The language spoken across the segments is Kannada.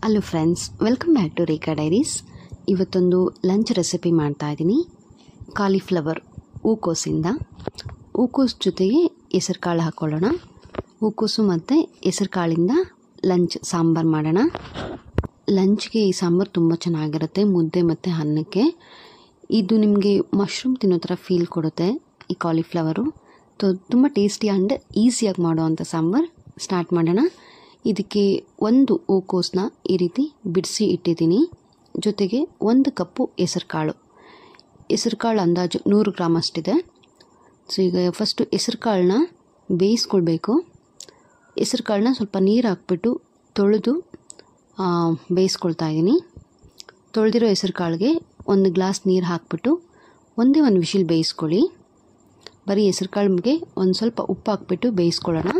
Hello friends, welcome back to Rekha diaries. ಇವತ್ತೊಂದು ಲಂಚ್ ರೆಸಿಪಿ ಮಾಡ್ತಾಯಿದ್ದೀನಿ. ಕಾಲಿಫ್ಲವರ್ ಹೂಕೋಸಿಂದ. ಹೂಕೋಸು ಜೊತೆಗೆ ಹೆಸರು ಕಾಳು ಹಾಕ್ಕೊಳ್ಳೋಣ. ಹೂಕೋಸು ಮತ್ತು ಹೆಸರು ಕಾಳಿಂದ ಲಂಚ್ ಸಾಂಬಾರು ಮಾಡೋಣ. ಲಂಚ್ಗೆ ಈ ಸಾಂಬಾರು ತುಂಬ ಚೆನ್ನಾಗಿರುತ್ತೆ, ಮುದ್ದೆ ಮತ್ತು ಅನ್ನಕ್ಕೆ. ಇದು ನಿಮಗೆ ಮಶ್ರೂಮ್ ತಿನ್ನೋ ಥರ ಫೀಲ್ ಕೊಡುತ್ತೆ. ಈ ಕಾಲಿಫ್ಲವರು ತುಂಬ ಟೇಸ್ಟಿ ಆ್ಯಂಡ್ ಈಸಿಯಾಗಿ ಮಾಡೋವಂಥ ಸಾಂಬಾರು. ಸ್ಟಾರ್ಟ್ ಮಾಡೋಣ. ಇದಕ್ಕೆ ಒಂದು ಹೂಕೋಸನ್ನ ಈ ರೀತಿ ಬಿಡಿಸಿ ಇಟ್ಟಿದ್ದೀನಿ. ಜೊತೆಗೆ 1 ಕಪ್ಪು ಹೆಸರು ಕಾಳು ಅಂದಾಜು 100 ಗ್ರಾಮ್ ಅಷ್ಟಿದೆ. ಸೊ ಈಗ ಫಸ್ಟು ಹೆಸರು ಕಾಳನ್ನ ಬೇಯಿಸ್ಕೊಳ್ಬೇಕು. ಹೆಸರು ಕಾಳನ್ನ ಸ್ವಲ್ಪ ನೀರು ಹಾಕ್ಬಿಟ್ಟು ತೊಳೆದು ಬೇಯಿಸ್ಕೊಳ್ತಾ ಇದ್ದೀನಿ. ತೊಳೆದಿರೋ ಹೆಸರು ಕಾಳಿಗೆ 1 ಗ್ಲಾಸ್ ನೀರು ಹಾಕ್ಬಿಟ್ಟು ಒಂದೇ ಒಂದು ವಿಷಿಲ್ ಬೇಯಿಸ್ಕೊಳ್ಳಿ. ಬರೀ ಹೆಸರು ಕಾಳಿಗೆ ಒಂದು ಸ್ವಲ್ಪ ಉಪ್ಪು ಹಾಕ್ಬಿಟ್ಟು ಬೇಯಿಸ್ಕೊಳ್ಳೋಣ.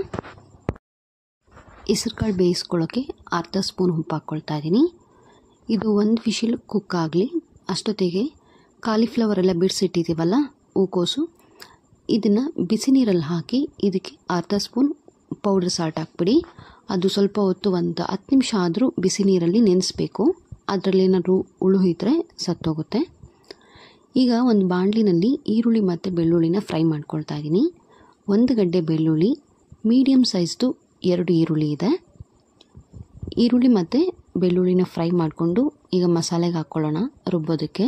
ಹೆಸರು ಕಾಳು ಬೇಯಿಸ್ಕೊಳ್ಳೋಕ್ಕೆ ಅರ್ಧ ಸ್ಪೂನ್ ಉಪ್ಪು ಹಾಕ್ಕೊಳ್ತಾ ಇದ್ದೀನಿ. ಇದು 1 ವಿಷಿಲ್ ಕುಕ್ ಆಗಲಿ. ಅಷ್ಟೊತ್ತಿಗೆ ಕಾಲಿಫ್ಲವರ್ ಎಲ್ಲ ಬಿಡಿಸಿಟ್ಟಿದ್ದೀವಲ್ಲ ಹೂಕೋಸು, ಇದನ್ನು ಬಿಸಿ ನೀರಲ್ಲಿ ಹಾಕಿ ಇದಕ್ಕೆ ಅರ್ಧ ಸ್ಪೂನ್ ಪೌಡರ್ ಸಾಲ್ಟ್ ಹಾಕ್ಬಿಡಿ. ಅದು ಸ್ವಲ್ಪ ಹೊತ್ತು ಒಂದು 10 ನಿಮಿಷ ಆದರೂ ಬಿಸಿ ನೀರಲ್ಲಿ ನೆನೆಸ್ಬೇಕು. ಅದರಲ್ಲಿ ಏನಾದರೂ ಹುಳು ಇದ್ದರೆ ಸತ್ತೋಗುತ್ತೆ. ಈಗ ಒಂದು ಬಾಣಲಿನಲ್ಲಿ ಈರುಳ್ಳಿ ಮತ್ತು ಬೆಳ್ಳುಳ್ಳಿನ ಫ್ರೈ ಮಾಡ್ಕೊಳ್ತಾ ಇದ್ದೀನಿ. 1 ಗಡ್ಡೆ ಬೆಳ್ಳುಳ್ಳಿ, ಮೀಡಿಯಮ್ ಸೈಜ್ದು 2 ಈರುಳ್ಳಿ ಇದೆ. ಈರುಳ್ಳಿ ಮತ್ತು ಬೆಳ್ಳುಳ್ಳಿನ ಫ್ರೈ ಮಾಡಿಕೊಂಡು ಈಗ ಮಸಾಲೆಗೆ ಹಾಕ್ಕೊಳ್ಳೋಣ ರುಬ್ಬೋದಕ್ಕೆ.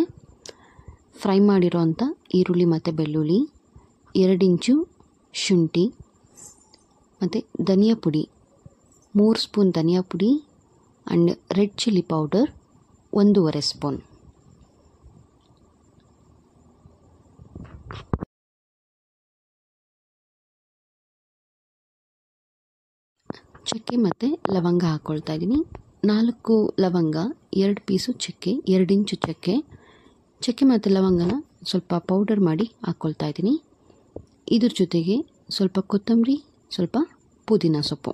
ಫ್ರೈ ಮಾಡಿರೋವಂಥ ಈರುಳ್ಳಿ ಮತ್ತು ಬೆಳ್ಳುಳ್ಳಿ, 2 ಇಂಚು ಶುಂಠಿ ಮತ್ತು ಧನಿಯಾ ಪುಡಿ, 3 ಸ್ಪೂನ್ ಧನಿಯಾ ಪುಡಿ and red chilli powder 1.5 spoon. ಚಕ್ಕೆ ಮತ್ತು ಲವಂಗ ಹಾಕ್ಕೊಳ್ತಾ ಇದ್ದೀನಿ. 4 ಲವಂಗ, 2 ಪೀಸು ಚಕ್ಕೆ, 2 ಇಂಚು ಚಕ್ಕೆ ಮತ್ತು ಲವಂಗನ ಸ್ವಲ್ಪ ಪೌಡರ್ ಮಾಡಿ ಹಾಕ್ಕೊಳ್ತಾ ಇದ್ದೀನಿ. ಇದ್ರ ಜೊತೆಗೆ ಸ್ವಲ್ಪ ಕೊತ್ತಂಬರಿ, ಸ್ವಲ್ಪ ಪುದೀನ ಸೊಪ್ಪು.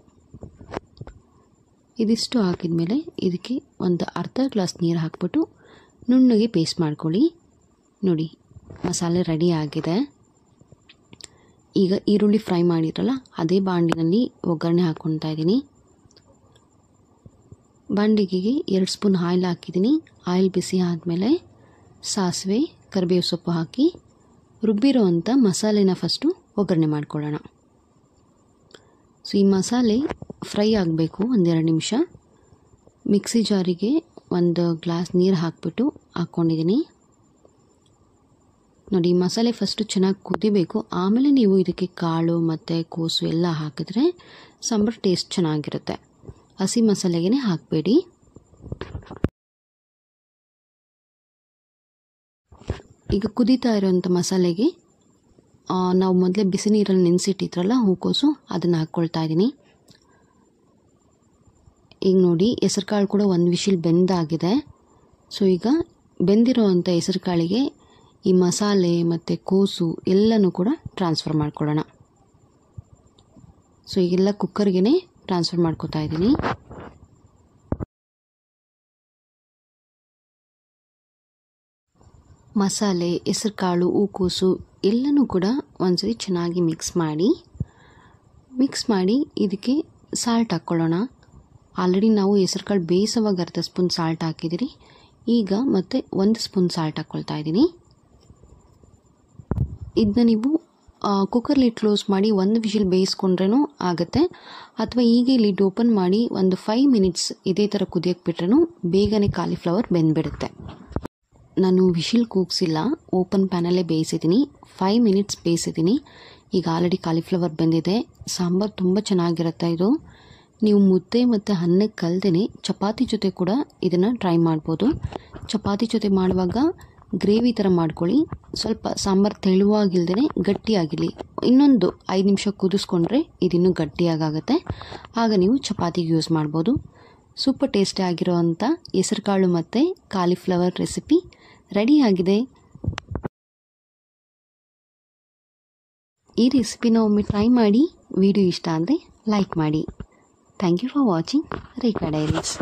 ಇದಿಷ್ಟು ಹಾಕಿದ ಮೇಲೆ ಇದಕ್ಕೆ ಒಂದು ಅರ್ಧ ಗ್ಲಾಸ್ ನೀರು ಹಾಕ್ಬಿಟ್ಟು ನುಣ್ಣಗೆ ಪೇಸ್ಟ್ ಮಾಡ್ಕೊಳ್ಳಿ. ನೋಡಿ, ಮಸಾಲೆ ರೆಡಿ ಆಗಿದೆ. ಈಗ ಈರುಳ್ಳಿ ಫ್ರೈ ಮಾಡಿರಲ್ಲ ಅದೇ ಬಾಣಲಿನಲ್ಲಿ ಒಗ್ಗರಣೆ ಹಾಕ್ಕೊಳ್ತಾ ಇದ್ದೀನಿ. ಬಾಣಲಿಗೆ 2 ಸ್ಪೂನ್ ಆಯಿಲ್ ಹಾಕಿದ್ದೀನಿ. ಆಯಿಲ್ ಬಿಸಿ ಆದಮೇಲೆ ಸಾಸಿವೆ, ಕರಿಬೇವು ಸೊಪ್ಪು ಹಾಕಿ ರುಬ್ಬಿರೋ ಅಂಥ ಮಸಾಲೆನ ಫಸ್ಟು ಒಗ್ಗರಣೆ ಮಾಡ್ಕೊಳ್ಳೋಣ. ಸೊ ಈ ಮಸಾಲೆ ಫ್ರೈ ಆಗಬೇಕು 1-2 ನಿಮಿಷ. ಮಿಕ್ಸಿ ಜಾರಿಗೆ 1 ಗ್ಲಾಸ್ ನೀರು ಹಾಕ್ಬಿಟ್ಟು ಹಾಕ್ಕೊಂಡಿದ್ದೀನಿ. ನೋಡಿ, ಮಸಾಲೆ ಫಸ್ಟು ಚೆನ್ನಾಗಿ ಕುದಿಬೇಕು. ಆಮೇಲೆ ನೀವು ಇದಕ್ಕೆ ಕಾಳು ಮತ್ತು ಕೋಸು ಎಲ್ಲ ಹಾಕಿದ್ರೆ ಸಾಂಬಾರು ಟೇಸ್ಟ್ ಚೆನ್ನಾಗಿರುತ್ತೆ. ಹಸಿ ಮಸಾಲೆಗೇ ಹಾಕಬೇಡಿ. ಈಗ ಕುದೀತಾ ಇರೋವಂಥ ಮಸಾಲೆಗೆ ನಾವು ಮೊದಲೇ ಬಿಸಿ ನೀರಲ್ಲಿ ನೆನೆಸಿಟ್ಟಿದ್ರಲ್ಲ ಹೂಕೋಸು, ಅದನ್ನು ಹಾಕ್ಕೊಳ್ತಾ ಇದ್ದೀನಿ. ಈಗ ನೋಡಿ, ಹೆಸರು ಕಾಳು ಕೂಡ 1 ವಿಷಿಲ್ ಬೆಂದಾಗಿದೆ. ಸೊ ಈಗ ಬೆಂದಿರೋವಂಥ ಹೆಸರು ಕಾಳಿಗೆ ಈ ಮಸಾಲೆ ಮತ್ತು ಕೋಸು ಎಲ್ಲನೂ ಕೂಡ ಟ್ರಾನ್ಸ್ಫರ್ ಮಾಡ್ಕೊಳ್ಳೋಣ. ಸೊ ಈಗೆಲ್ಲ ಕುಕ್ಕರ್ಗೆ ಟ್ರಾನ್ಸ್ಫರ್ ಮಾಡ್ಕೊತಾ ಇದ್ದೀನಿ. ಮಸಾಲೆ, ಹೆಸರು ಕಾಳು, ಹೂಕೋಸು ಎಲ್ಲನೂ ಕೂಡ ಒಂದ್ಸರಿ ಚೆನ್ನಾಗಿ ಮಿಕ್ಸ್ ಮಾಡಿ ಇದಕ್ಕೆ ಸಾಲ್ಟ್ ಹಾಕ್ಕೊಳ್ಳೋಣ. ಆಲ್ರೆಡಿ ನಾವು ಹೆಸರು ಕಾಳು ಬೇಯಿಸುವಾಗ ಅರ್ಧ ಸ್ಪೂನ್ ಸಾಲ್ಟ್ ಹಾಕಿದ್ದೀರಿ. ಈಗ ಮತ್ತೆ 1 ಸ್ಪೂನ್ ಸಾಲ್ಟ್ ಹಾಕ್ಕೊಳ್ತಾ ಇದ್ದೀನಿ. ಇದನ್ನ ನೀವು ಕುಕ್ಕರ್ ಲಿಡ್ ಕ್ಲೋಸ್ ಮಾಡಿ 1 ವಿಷಿಲ್ ಬೇಯಿಸ್ಕೊಂಡ್ರೂ ಆಗುತ್ತೆ. ಅಥವಾ ಹೀಗೆ ಲಿಡ್ ಓಪನ್ ಮಾಡಿ ಒಂದು 5 ಮಿನಿಟ್ಸ್ ಇದೇ ಥರ ಕುದಿಯೋಕ್ಕೆ ಬಿಟ್ರೂ ಬೇಗನೆ ಕಾಲಿಫ್ಲವರ್ ಬೆಂದ್ಬಿಡುತ್ತೆ. ನಾನು ವಿಷಿಲ್ ಕೂಗಿಸಿಲ್ಲ, ಓಪನ್ ಪ್ಯಾನಲ್ಲೇ ಬೇಯಿಸಿದ್ದೀನಿ. 5 ಮಿನಿಟ್ಸ್ ಬೇಯಿಸಿದ್ದೀನಿ. ಈಗ ಆಲ್ರೆಡಿ ಕಾಲಿಫ್ಲವರ್ ಬೆಂದಿದೆ. ಸಾಂಬಾರು ತುಂಬ ಚೆನ್ನಾಗಿರುತ್ತೆ. ಇದು ನೀವು ಮುದ್ದೆ ಮತ್ತು ಅನ್ನಕ್ಕೆ ಕಲ್ದೇ ಚಪಾತಿ ಜೊತೆ ಕೂಡ ಇದನ್ನು ಟ್ರೈ ಮಾಡ್ಬೋದು. ಚಪಾತಿ ಜೊತೆ ಮಾಡುವಾಗ ಗ್ರೇವಿ ಥರ ಮಾಡ್ಕೊಳ್ಳಿ. ಸ್ವಲ್ಪ ಸಾಂಬಾರು ತೆಳುವಾಗಿಲ್ದೇ ಗಟ್ಟಿಯಾಗಿರಲಿ. ಇನ್ನೊಂದು 5 ನಿಮಿಷ ಕುದಿಸ್ಕೊಂಡ್ರೆ ಇದಿನ್ನೂ ಗಟ್ಟಿಯಾಗುತ್ತೆ. ಆಗ ನೀವು ಚಪಾತಿಗೆ ಯೂಸ್ ಮಾಡ್ಬೋದು. ಸೂಪರ್ ಟೇಸ್ಟಿ ಆಗಿರೋವಂಥ ಹೆಸರು ಕಾಳು ಮತ್ತು ಕಾಲಿಫ್ಲವರ್ ರೆಸಿಪಿ ರೆಡಿಯಾಗಿದೆ. ಈ ರೆಸಿಪಿನ ಒಮ್ಮೆ ಟ್ರೈ ಮಾಡಿ. ವಿಡಿಯೋ ಇಷ್ಟ ಆದರೆ ಲೈಕ್ ಮಾಡಿ. Thank you for watching Rekha diaries.